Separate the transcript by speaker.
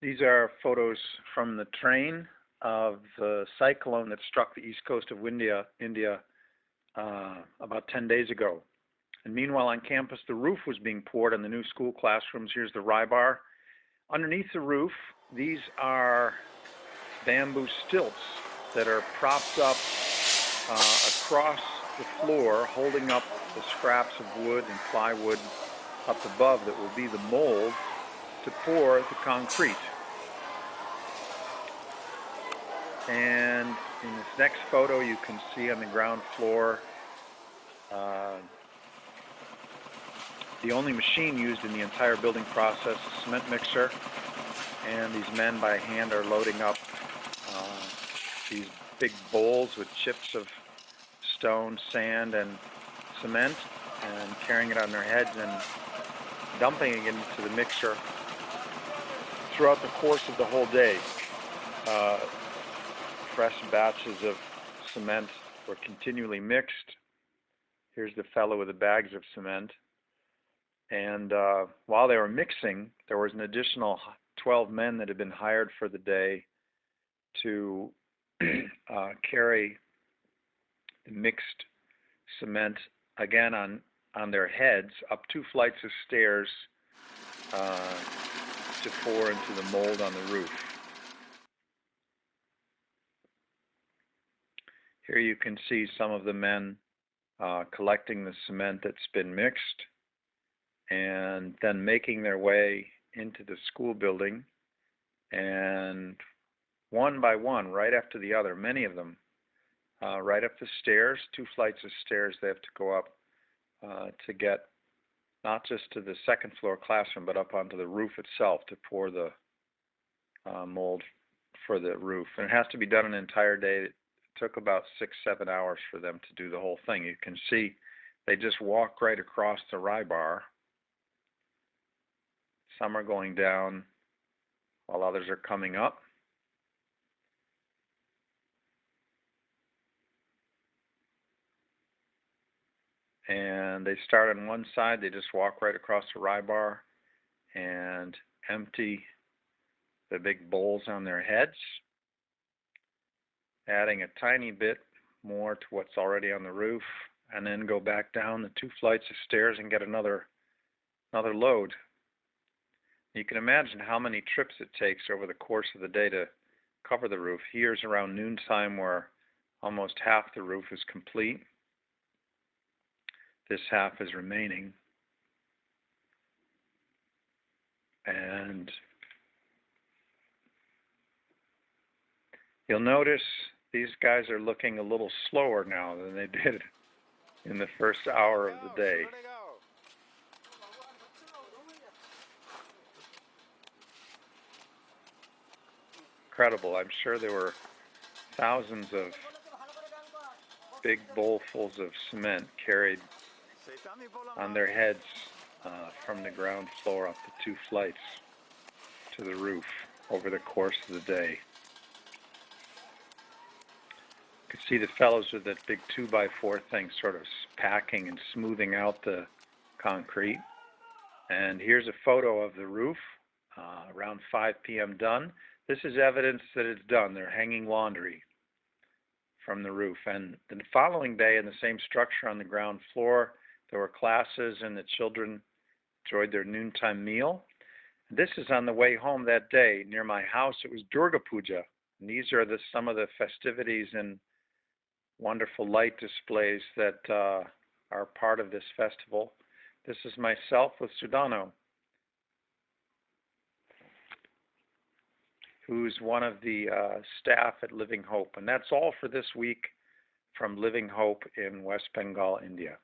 Speaker 1: These are photos from the train of the cyclone that struck the east coast of India about 10 days ago. And meanwhile, on campus, the roof was being poured on the new school classrooms. Here's the Rybar. Underneath the roof, these are bamboo stilts that are propped up across the floor, holding up the scraps of wood and plywood up above that will be the mold to pour the concrete. And in this next photo, you can see on the ground floor the only machine used in the entire building process, a cement mixer, and these men by hand are loading up these big bowls with chips of stone, sand, and cement, and carrying it on their heads and dumping it into the mixer throughout the course of the whole day. Fresh batches of cement were continually mixed. Here's the fellow with the bags of cement. And while they were mixing, there was an additional 12 men that had been hired for the day to carry the mixed cement again on their heads up 2 flights of stairs to pour into the mold on the roof. Here you can see some of the men collecting the cement that's been mixed and then making their way into the school building, and one by one, right after the other, many of them, right up the stairs, 2 flights of stairs they have to go up to get not just to the second floor classroom, but up onto the roof itself to pour the mold for the roof. And it has to be done an entire day. It took about 6-7 hours for them to do the whole thing. You can see they just walk right across the Rybar. Some are going down while others are coming up. And they start on one side, they just walk right across the Rybar and empty the big bowls on their heads, adding a tiny bit more to what's already on the roof, and then go back down the 2 flights of stairs and get another load. You can imagine how many trips it takes over the course of the day to cover the roof. Here's around noontime where almost half the roof is complete. This half is remaining. And you'll notice these guys are looking a little slower now than they did in the first hour of the day. Incredible. I'm sure there were thousands of big bowlfuls of cement carried on their heads from the ground floor up the 2 flights to the roof over the course of the day. You can see the fellows with that big 2x4 thing sort of packing and smoothing out the concrete. And here's a photo of the roof around 5 p.m. done. This is evidence that it's done. They're hanging laundry from the roof. And the following day, in the same structure on the ground floor, there were classes and the children enjoyed their noontime meal. And this is on the way home that day. Near my house, it was Durga Puja. And these are some of the festivities and wonderful light displays that are part of this festival. This is myself with Sudano, who's one of the staff at Living Hope. And that's all for this week from Living Hope in West Bengal, India.